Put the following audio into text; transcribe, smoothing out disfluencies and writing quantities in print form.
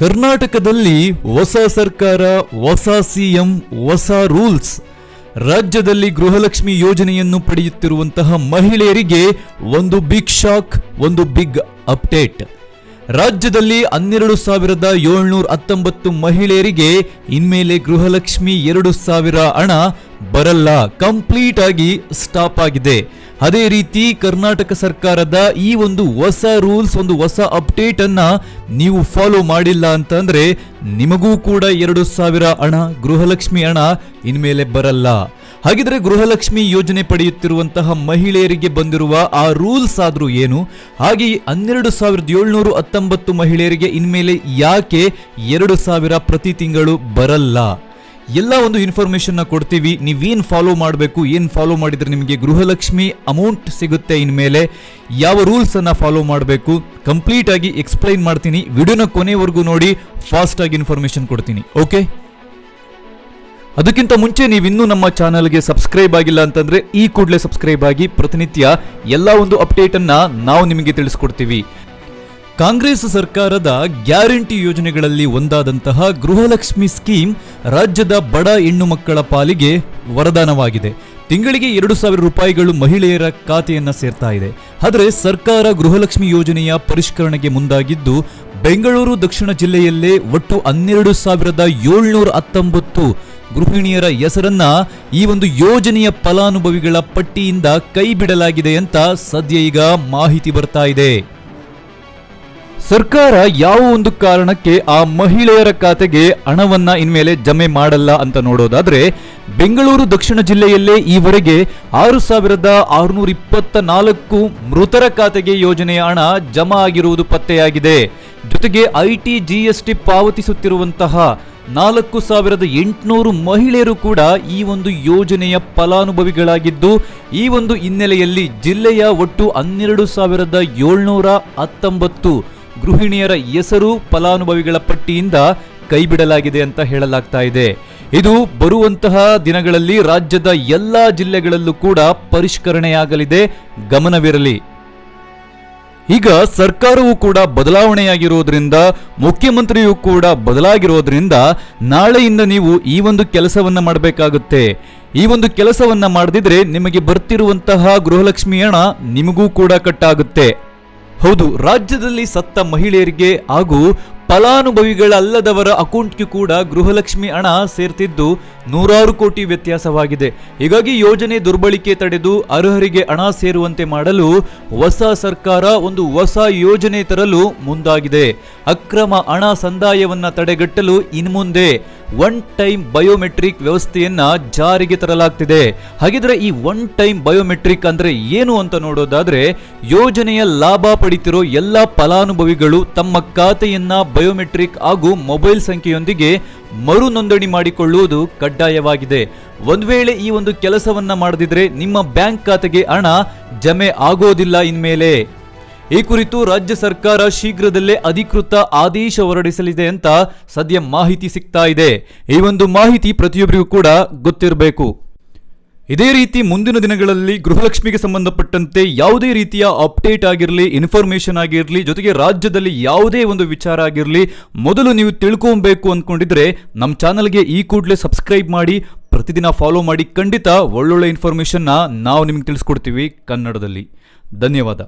ಕರ್ನಾಟಕದಲ್ಲಿ ಹೊಸ ಸರ್ಕಾರ, ಹೊಸ ಸಿಎಂ, ಹೊಸ ರೂಲ್ಸ್. ರಾಜ್ಯದಲ್ಲಿ ಗೃಹಲಕ್ಷ್ಮಿ ಯೋಜನೆಯನ್ನು ಪಡೆಯುತ್ತಿರುವಂತಹ ಮಹಿಳೆಯರಿಗೆ ಒಂದು ಬಿಗ್ ಶಾಕ್, ಒಂದು ಬಿಗ್ ಅಪ್ಡೇಟ್. ರಾಜ್ಯದಲ್ಲಿ 12,719 ಮಹಿಳೆಯರಿಗೆ ಇನ್ಮೇಲೆ ಗೃಹಲಕ್ಷ್ಮಿ 2,000 ಹಣ ಬರಲ್ಲ, ಕಂಪ್ಲೀಟ್ ಆಗಿ ಸ್ಟಾಪ್ ಆಗಿದೆ. ಅದೇ ರೀತಿ ಕರ್ನಾಟಕ ಸರ್ಕಾರದ ಈ ಒಂದು ಹೊಸ ರೂಲ್ಸ್, ಒಂದು ಹೊಸ ಅಪ್ಡೇಟ್ ಅನ್ನ ನೀವು ಫಾಲೋ ಮಾಡಿಲ್ಲ ಅಂತಂದ್ರೆ ನಿಮಗೂ ಕೂಡ 2,000 ಹಣ, ಗೃಹಲಕ್ಷ್ಮಿ ಹಣ ಇನ್ಮೇಲೆ ಬರಲ್ಲ. ಹಾಗಿದ್ರೆ ಗೃಹಲಕ್ಷ್ಮಿ ಯೋಜನೆ ಪಡೆಯುತ್ತಿರುವಂತಹ ಮಹಿಳೆಯರಿಗೆ ಬಂದಿರುವ ಆ ರೂಲ್ಸ್ ಆದ್ರೂ ಏನು? ಹಾಗೆ 12,719 ಮಹಿಳೆಯರಿಗೆ ಇನ್ಮೇಲೆ ಯಾಕೆ 2,000 ಪ್ರತಿ ತಿಂಗಳು ಬರಲ್ಲ? ಎಲ್ಲ ಒಂದು ಇನ್ಫಾರ್ಮೇಶನ್ ಕೊಡ್ತೀವಿ. ನೀವೇನು ಫಾಲೋ ಮಾಡಬೇಕು, ಏನು ಫಾಲೋ ಮಾಡಿದ್ರೆ ನಿಮಗೆ ಗೃಹಲಕ್ಷ್ಮಿ ಅಮೌಂಟ್ ಸಿಗುತ್ತೆ, ಇನ್ಮೇಲೆ ಯಾವ ರೂಲ್ಸ್ ಅನ್ನ ಫಾಲೋ ಮಾಡಬೇಕು, ಕಂಪ್ಲೀಟ್ ಆಗಿ ಎಕ್ಸ್ಪ್ಲೈನ್ ಮಾಡ್ತೀನಿ. ವಿಡಿಯೋನ ಕೊನೆವರೆಗೂ ನೋಡಿ, ಫಾಸ್ಟ್ ಆಗಿ ಇನ್ಫಾರ್ಮೇಶನ್ ಕೊಡ್ತೀನಿ. ಓಕೆ, ಅದಕ್ಕಿಂತ ಮುಂಚೆ ನೀವಿನ್ನೂ ನಮ್ಮ ಚಾನಲ್ಗೆ ಸಬ್ಸ್ಕ್ರೈಬ್ ಆಗಿಲ್ಲ ಅಂತಂದ್ರೆ ಈ ಕೂಡಲೇ ಸಬ್ಸ್ಕ್ರೈಬ್ ಆಗಿ. ಪ್ರತಿನಿತ್ಯ ಎಲ್ಲ ಒಂದು ಅಪ್ಡೇಟ್ ಅನ್ನ ನಾವು ನಿಮಗೆ ತಿಳಿಸ್ಕೊಡ್ತೀವಿ. ಕಾಂಗ್ರೆಸ್ ಸರ್ಕಾರದ ಗ್ಯಾರಂಟಿ ಯೋಜನೆಗಳಲ್ಲಿ ಒಂದಾದಂತಹ ಗೃಹಲಕ್ಷ್ಮಿ ಸ್ಕೀಮ್ ರಾಜ್ಯದ ಬಡ ಹೆಣ್ಣು ಮಕ್ಕಳ ಪಾಲಿಗೆ ವರದಾನವಾಗಿದೆ. ತಿಂಗಳಿಗೆ 2,000 ರೂಪಾಯಿಗಳು ಮಹಿಳೆಯರ ಖಾತೆಯನ್ನ ಸೇರ್ತಾ ಇದೆ. ಆದರೆ ಸರ್ಕಾರ ಗೃಹಲಕ್ಷ್ಮಿ ಯೋಜನೆಯ ಪರಿಷ್ಕರಣೆಗೆ ಮುಂದಾಗಿದ್ದು, ಬೆಂಗಳೂರು ದಕ್ಷಿಣ ಜಿಲ್ಲೆಯಲ್ಲೇ ಒಟ್ಟು 12,719 ಗೃಹಿಣಿಯರ ಹೆಸರನ್ನ ಈ ಒಂದು ಯೋಜನೆಯ ಫಲಾನುಭವಿಗಳ ಪಟ್ಟಿಯಿಂದ ಕೈ ಬಿಡಲಾಗಿದೆ ಅಂತ ಸದ್ಯ ಈಗ ಮಾಹಿತಿ ಬರ್ತಾ ಇದೆ. ಸರ್ಕಾರ ಯಾವ ಒಂದು ಕಾರಣಕ್ಕೆ ಆ ಮಹಿಳೆಯರ ಖಾತೆಗೆ ಹಣವನ್ನ ಇನ್ಮೇಲೆ ಜಮೆ ಮಾಡಲ್ಲ ಅಂತ ನೋಡೋದಾದ್ರೆ, ಬೆಂಗಳೂರು ದಕ್ಷಿಣ ಜಿಲ್ಲೆಯಲ್ಲೇ ಈವರೆಗೆ 6,624 ಮೃತರ ಖಾತೆಗೆ ಯೋಜನೆಯ ಹಣ ಜಮಾ ಆಗಿರುವುದು ಪತ್ತೆಯಾಗಿದೆ. ಜೊತೆಗೆ ಐಟಿ ಜಿಎಸ್ಟಿ ಪಾವತಿಸುತ್ತಿರುವಂತಹ 4,800 ಮಹಿಳೆಯರು ಕೂಡ ಈ ಒಂದು ಯೋಜನೆಯ ಫಲಾನುಭವಿಗಳಾಗಿದ್ದು, ಈ ಒಂದು ಹಿನ್ನೆಲೆಯಲ್ಲಿ ಜಿಲ್ಲೆಯ ಒಟ್ಟು 12,719 ಗೃಹಿಣಿಯರ ಹೆಸರು ಫಲಾನುಭವಿಗಳ ಪಟ್ಟಿಯಿಂದ ಕೈಬಿಡಲಾಗಿದೆ ಅಂತ ಹೇಳಲಾಗ್ತಾ ಇದೆ. ಇದು ಬರುವಂತಹ ದಿನಗಳಲ್ಲಿ ರಾಜ್ಯದ ಎಲ್ಲಾ ಜಿಲ್ಲೆಗಳಲ್ಲೂ ಕೂಡ ಪರಿಷ್ಕರಣೆಯಾಗಲಿದೆ, ಗಮನವಿರಲಿ. ಈಗ ಸರ್ಕಾರವು ಕೂಡ ಬದಲಾವಣೆಯಾಗಿರೋದ್ರಿಂದ, ಮುಖ್ಯಮಂತ್ರಿಯೂ ಕೂಡ ಬದಲಾಗಿರೋದ್ರಿಂದ ನಾಳೆಯಿಂದ ನೀವು ಈ ಒಂದು ಕೆಲಸವನ್ನ ಮಾಡಬೇಕಾಗುತ್ತೆ. ಈ ಒಂದು ಕೆಲಸವನ್ನ ಮಾಡದಿದ್ರೆ ನಿಮಗೆ ಬರ್ತಿರುವಂತಹ ಗೃಹಲಕ್ಷ್ಮಿ ಹಣ ನಿಮಗೂ ಕೂಡ ಕಟ್ಟಾಗುತ್ತೆ. ಹೌದು, ರಾಜ್ಯದಲ್ಲಿ ಸತ್ತ ಮಹಿಳೆಯರಿಗೆ ಹಾಗೂ ಫಲಾನುಭವಿಗಳಲ್ಲದವರ ಅಕೌಂಟ್ಗೆ ಕೂಡ ಗೃಹಲಕ್ಷ್ಮಿ ಹಣ ಸೇರ್ತಿದ್ದು ನೂರಾರು ಕೋಟಿ ವ್ಯತ್ಯಾಸವಾಗಿದೆ. ಹೀಗಾಗಿ ಯೋಜನೆ ದುರ್ಬಳಕೆ ತಡೆದು ಅರ್ಹರಿಗೆ ಹಣ ಸೇರುವಂತೆ ಮಾಡಲು ಹೊಸ ಸರ್ಕಾರ ಒಂದು ಹೊಸ ಯೋಜನೆ ತರಲು ಮುಂದಾಗಿದೆ. ಅಕ್ರಮ ಹಣ ಸಂದಾಯವನ್ನ ತಡೆಗಟ್ಟಲು ಇನ್ಮುಂದೆ ಒನ್ ಟೈಮ್ ಬಯೋಮೆಟ್ರಿಕ್ ವ್ಯವಸ್ಥೆಯನ್ನ ಜಾರಿಗೆ ತರಲಾಗ್ತಿದೆ. ಹಾಗಿದ್ರೆ ಈ ಒನ್ ಟೈಮ್ ಬಯೋಮೆಟ್ರಿಕ್ ಅಂದ್ರೆ ಏನು ಅಂತ ನೋಡೋದಾದ್ರೆ, ಯೋಜನೆಯ ಲಾಭ ಪಡಿತಿರೋ ಎಲ್ಲ ಫಲಾನುಭವಿಗಳು ತಮ್ಮ ಖಾತೆಯನ್ನ ಬಯೋಮೆಟ್ರಿಕ್ ಹಾಗೂ ಮೊಬೈಲ್ ಸಂಖ್ಯೆಯೊಂದಿಗೆ ಮರು ನೋಂದಣಿ ಮಾಡಿಕೊಳ್ಳುವುದು ಕಡ್ಡಾಯವಾಗಿದೆ. ಒಂದು ವೇಳೆ ಈ ಒಂದು ಕೆಲಸವನ್ನ ಮಾಡದಿದ್ರೆ ನಿಮ್ಮ ಬ್ಯಾಂಕ್ ಖಾತೆಗೆ ಹಣ ಜಮೆ ಆಗೋದಿಲ್ಲ ಇನ್ಮೇಲೆ. ಈ ಕುರಿತು ರಾಜ್ಯ ಸರ್ಕಾರ ಶೀಘ್ರದಲ್ಲೇ ಅಧಿಕೃತ ಆದೇಶ ಹೊರಡಿಸಲಿದೆ ಅಂತ ಸದ್ಯ ಮಾಹಿತಿ ಸಿಗ್ತಾ ಇದೆ. ಈ ಒಂದು ಮಾಹಿತಿ ಪ್ರತಿಯೊಬ್ಬರಿಗೂ ಕೂಡ ಗೊತ್ತಿರಬೇಕು. ಇದೇ ರೀತಿ ಮುಂದಿನ ದಿನಗಳಲ್ಲಿ ಗೃಹಲಕ್ಷ್ಮಿಗೆ ಸಂಬಂಧಪಟ್ಟಂತೆ ಯಾವುದೇ ರೀತಿಯ ಅಪ್ಡೇಟ್ ಆಗಿರಲಿ, ಇನ್ಫಾರ್ಮೇಶನ್ ಆಗಿರಲಿ, ಜೊತೆಗೆ ರಾಜ್ಯದಲ್ಲಿ ಯಾವುದೇ ಒಂದು ವಿಚಾರ ಆಗಿರಲಿ, ಮೊದಲು ನೀವು ತಿಳ್ಕೊಬೇಕು ಅಂದ್ಕೊಂಡಿದ್ರೆ ನಮ್ಮ ಚಾನಲ್ಗೆ ಈ ಕೂಡಲೇ ಸಬ್ಸ್ಕ್ರೈಬ್ ಮಾಡಿ, ಪ್ರತಿದಿನ ಫಾಲೋ ಮಾಡಿ. ಖಂಡಿತ ಒಳ್ಳೊಳ್ಳೆ ಇನ್ಫಾರ್ಮೇಶನ್ನ ನಾವು ನಿಮಗೆ ತಿಳಿಸ್ಕೊಡ್ತೀವಿ ಕನ್ನಡದಲ್ಲಿ. ಧನ್ಯವಾದ.